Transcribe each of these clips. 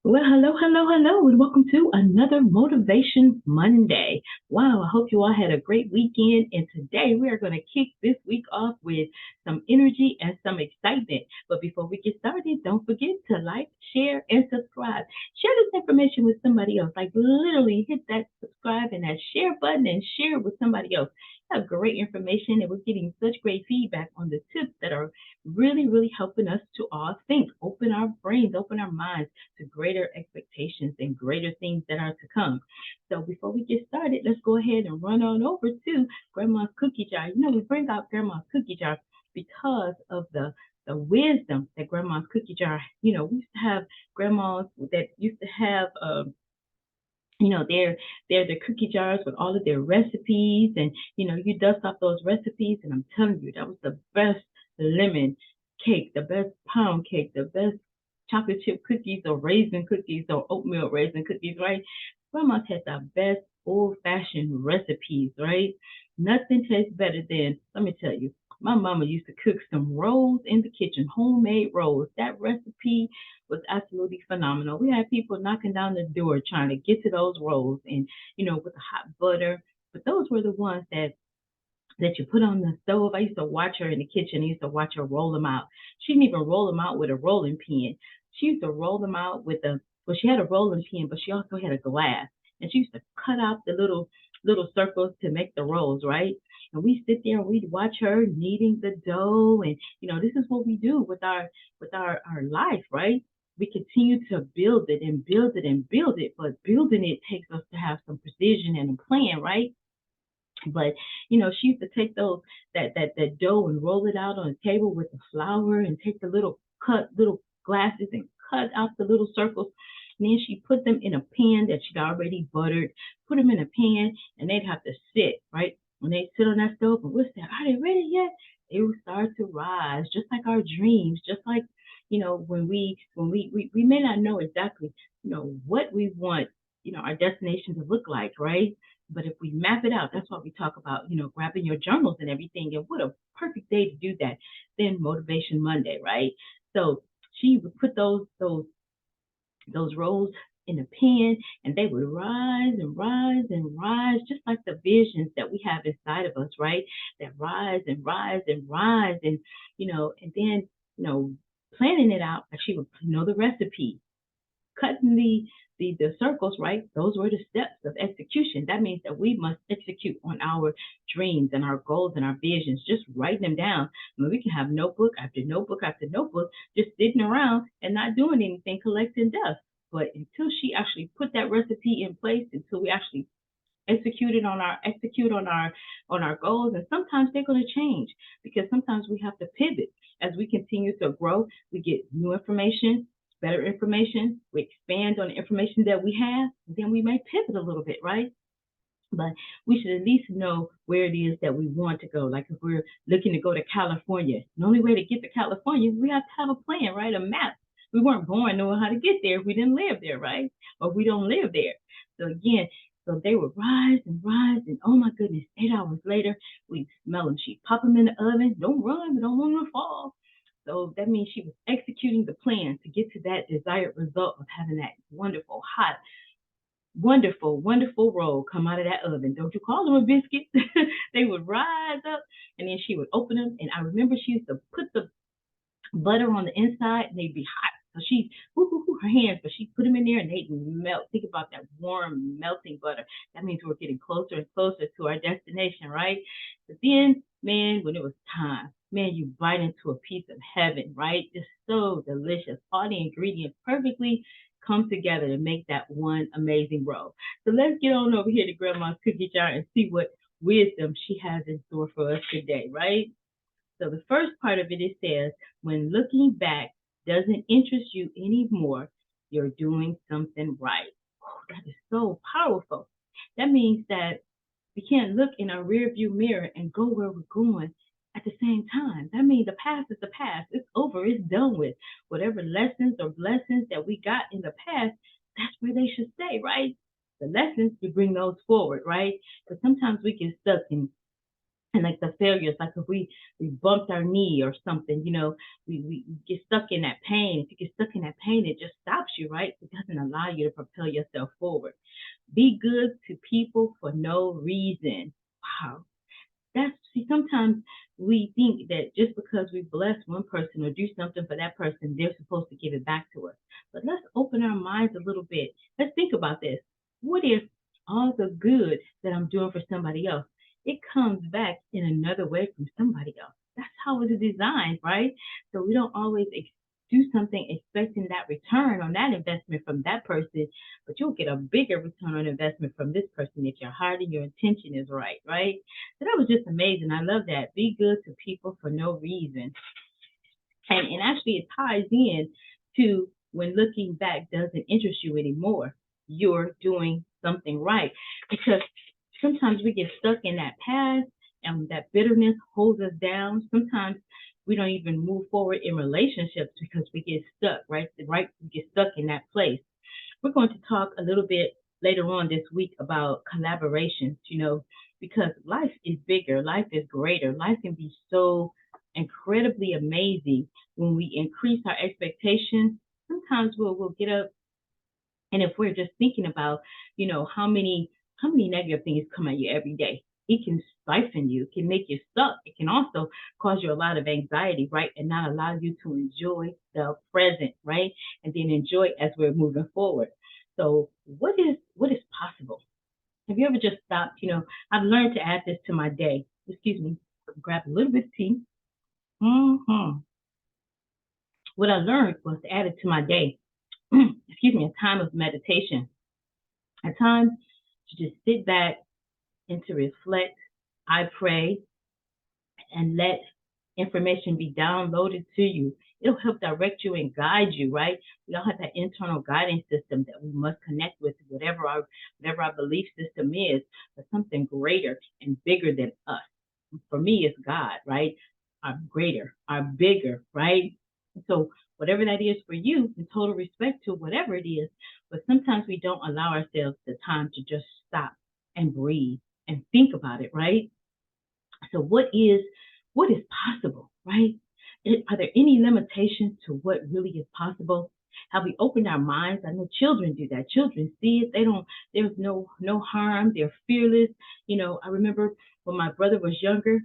Well, hello, hello, hello, and welcome to another Motivation Monday. Wow, I hope you all had a great weekend. And today we are going to kick this week off with some energy and some excitement. But before we get started, don't forget to like, share, and subscribe. Share this information with somebody else. Like literally hit that subscribe and that share button and share it with somebody else. We have great information and we're getting such great feedback on the tips that are really, really helping us to all think, open our brains, open our minds to greater expectations and greater things that are to come. So before we get started, let's go ahead and run on over to Grandma's cookie jar. We bring out Grandma's cookie jar because of the wisdom that Grandma's cookie jar. We used to have grandmas that used to have they're the cookie jars with all of their recipes, and you dust off those recipes, and I'm telling you, that was the best lemon cake, the best pound cake, the best chocolate chip cookies or raisin cookies or oatmeal raisin cookies, right? Grandma's had the best old fashioned recipes, right? Nothing tastes better than, let me tell you, my mama used to cook some rolls in the kitchen, homemade rolls. That recipe was absolutely phenomenal. We had people knocking down the door trying to get to those rolls and, with the hot butter. But those were the ones that you put on the stove. I used to watch her in the kitchen. I used to watch her roll them out. She didn't even roll them out with a rolling pin. She used to roll them out with well, she had a rolling pin, but she also had a glass. And she used to cut out the little circles to make the rolls, right? And we sit there and we'd watch her kneading the dough. And, this is what we do with our life, right? We continue to build it and build it and build it, but building it takes us to have some precision and a plan, right? But she used to take that dough and roll it out on a table with the flour and take the little glasses and cut out the little circles. And then she put them in a pan that she'd already buttered, put them in a pan, and they'd have to sit, right? When they sit on that stove and we'll say, are they ready yet? It would start to rise, just like our dreams, just like, when we may not know exactly, what we want, our destination to look like, right? But if we map it out, that's why we talk about, grabbing your journals and everything. And what a perfect day to do that. Then Motivation Monday, right? So she would put those rolls in a pan, and they would rise and rise and rise, just like the visions that we have inside of us, right? That rise and rise and rise. And then, planning it out, like she would know the recipe, cutting the circles, right? Those were the steps of execution. That means that we must execute on our dreams and our goals and our visions, just writing them down. I mean, we can have notebook after notebook after notebook, just sitting around and not doing anything, collecting dust. But until she actually put that recipe in place, until we actually execute on our goals, and sometimes they're going to change because sometimes we have to pivot as we continue to grow. We get new information, better information, we expand on the information that we have, and then we may pivot a little bit, right? But we should at least know where it is that we want to go. Like if we're looking to go to California, the only way to get to California, we have to have a plan, right? A map. We weren't born knowing how to get there if we didn't live there, right? Or we don't live there. So again, so they would rise and rise, and oh my goodness, 8 hours later, we'd smell them. She'd pop them in the oven. Don't run, we don't want them to fall. So that means she was executing the plan to get to that desired result of having that wonderful, hot, wonderful, wonderful roll come out of that oven. Don't you call them a biscuit? They would rise up, and then she would open them. And I remember she used to put the butter on the inside, and they'd be hot. So she, her hands, but she put them in there and they'd melt. Think about that warm, melting butter. That means we're getting closer and closer to our destination, right? But then, man, when it was time, man, you bite into a piece of heaven, right? It's so delicious. All the ingredients perfectly come together to make that one amazing roll. So let's get on over here to Grandma's cookie jar and see what wisdom she has in store for us today, right? So the first part of it says, when looking back doesn't interest you anymore, you're doing something right. Oh, that is so powerful. That means that we can't look in our rear view mirror and go where we're going at the same time. That means the past is the past. It's over. It's done with. Whatever lessons or blessings that we got in the past, that's where they should stay, right? The lessons, we bring those forward, right? Because sometimes we get stuck in and like the failures, like if we bumped our knee or something, we get stuck in that pain. If you get stuck in that pain, it just stops you, right? It doesn't allow you to propel yourself forward. Be good to people for no reason. Wow. Sometimes we think that just because we bless one person or do something for that person, they're supposed to give it back to us. But let's open our minds a little bit. Let's think about this. What if all the good that I'm doing for somebody else, it comes back in another way from somebody else? That's how it's designed, right? So we don't always do something expecting that return on that investment from that person, but you'll get a bigger return on investment from this person if your heart and your intention is right, right? So that was just amazing. I love that. Be good to people for no reason. And actually, it ties in to when looking back doesn't interest you anymore. You're doing something right. Because sometimes we get stuck in that past and that bitterness holds us down. Sometimes we don't even move forward in relationships because we get stuck, right? Right? We get stuck in that place. We're going to talk a little bit later on this week about collaborations, because life is bigger, life is greater, life can be so incredibly amazing when we increase our expectations. Sometimes we'll get up, and if we're just thinking about, how many negative things come at you every day, it can stifle you, it can make you stuck. It can also cause you a lot of anxiety, right? And not allow you to enjoy the present, right? And then enjoy as we're moving forward. So what is possible? Have you ever just stopped? I've learned to add this to my day. Excuse me, grab a little bit of tea. What I learned was to add it to my day. Excuse me, a time of meditation, a time to just sit back and to reflect. I pray and let information be downloaded to you. It'll help direct you and guide you, right? We all have that internal guidance system that we must connect with, whatever our belief system is, but something greater and bigger than us. For me, it's God, right? Our greater, our bigger, right? So whatever that is for you, in total respect to whatever it is, but sometimes we don't allow ourselves the time to just stop and breathe and think about it, right? So what is possible, right? Are there any limitations to what really is possible? Have we opened our minds? I know children do that. Children see it. They don't. There's no harm. They're fearless. I remember when my brother was younger,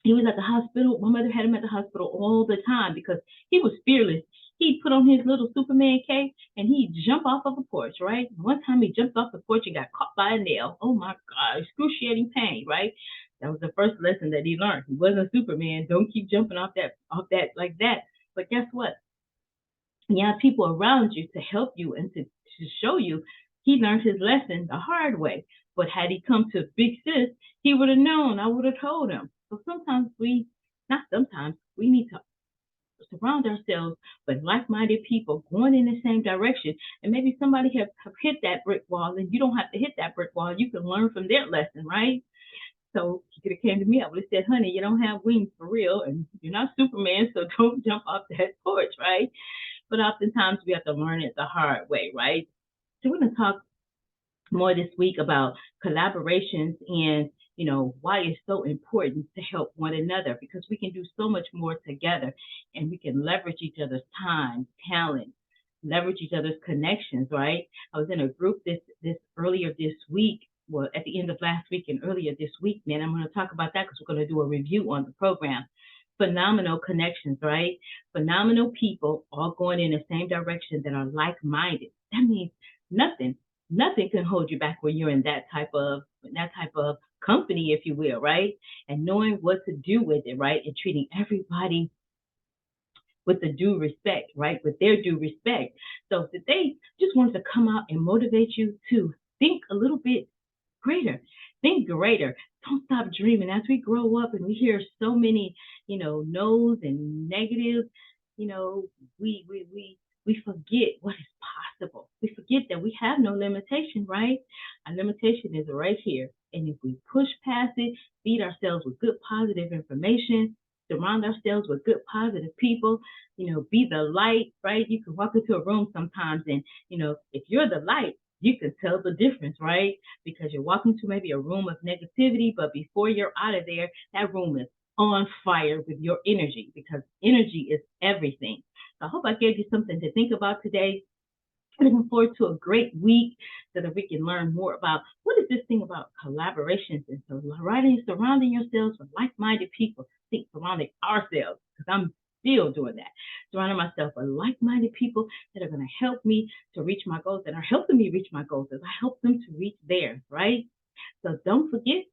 he was at the hospital. My mother had him at the hospital all the time because he was fearless. He'd put on his little Superman cape and he'd jump off of a porch, right? One time he jumped off the porch and got caught by a nail. Oh my God, excruciating pain, right? That was the first lesson that he learned. He wasn't Superman. Don't keep jumping off that like that. But guess what? You have people around you to help you and to show you. He learned his lesson the hard way. But had he come to Big Sis, he would have known. I would have told him. So not sometimes, we need to surround ourselves with like-minded people going in the same direction. And maybe somebody have hit that brick wall and you don't have to hit that brick wall. You can learn from their lesson, right? So he could have came to me. I would have said, honey, you don't have wings for real, and you're not Superman, so don't jump off that porch, right? But oftentimes we have to learn it the hard way, right? So we're going to talk more this week about collaborations and why it's so important to help one another, because we can do so much more together and we can leverage each other's time, talent, leverage each other's connections, right? I was in a group this earlier this week, well, at the end of last week and earlier this week, man. I'm going to talk about that because we're going to do a review on the program. Phenomenal connections, right? Phenomenal people all going in the same direction that are like-minded. That means nothing can hold you back when you're in that type of company, if you will, right? And knowing what to do with it, right? And treating everybody with the due respect, right? With their due respect. So if they just wanted to come out and motivate you to think a little bit greater, think greater. Don't stop dreaming. As we grow up and we hear so many, no's and negatives, we forget what is possible. We forget that we have no limitation, right? Our limitation is right here. And if we push past it, feed ourselves with good, positive information, surround ourselves with good, positive people, be the light, right? You can walk into a room sometimes and, if you're the light, you can tell the difference, right? Because you're walking to maybe a room of negativity, but before you're out of there, that room is on fire with your energy, because energy is everything. So I hope I gave you something to think about today. Looking forward to a great week so that we can learn more about what is this thing about collaborations and surrounding yourselves with like-minded people. Think surrounding ourselves, because I'm still doing that. Surrounding myself with like-minded people that are going to help me to reach my goals and are helping me reach my goals as I help them to reach theirs, right? So don't forget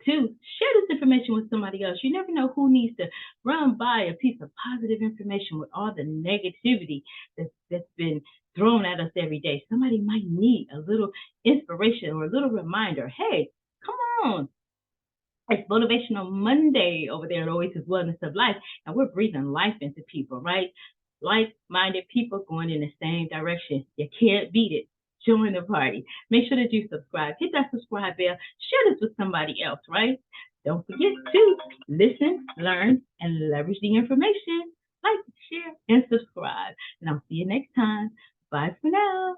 to share this information with somebody else. You never know who needs to run by a piece of positive information with all the negativity that's been thrown at us every day. Somebody might need a little inspiration or a little reminder. Hey, come on. It's Motivational Monday over there at Oasis Wellness of Life, and we're breathing life into people, right? Like-minded people going in the same direction. You can't beat it. Join the party. Make sure that you subscribe. Hit that subscribe bell. Share this with somebody else, right? Don't forget to listen, learn, and leverage the information. Like, share, and subscribe. And I'll see you next time. Bye for now.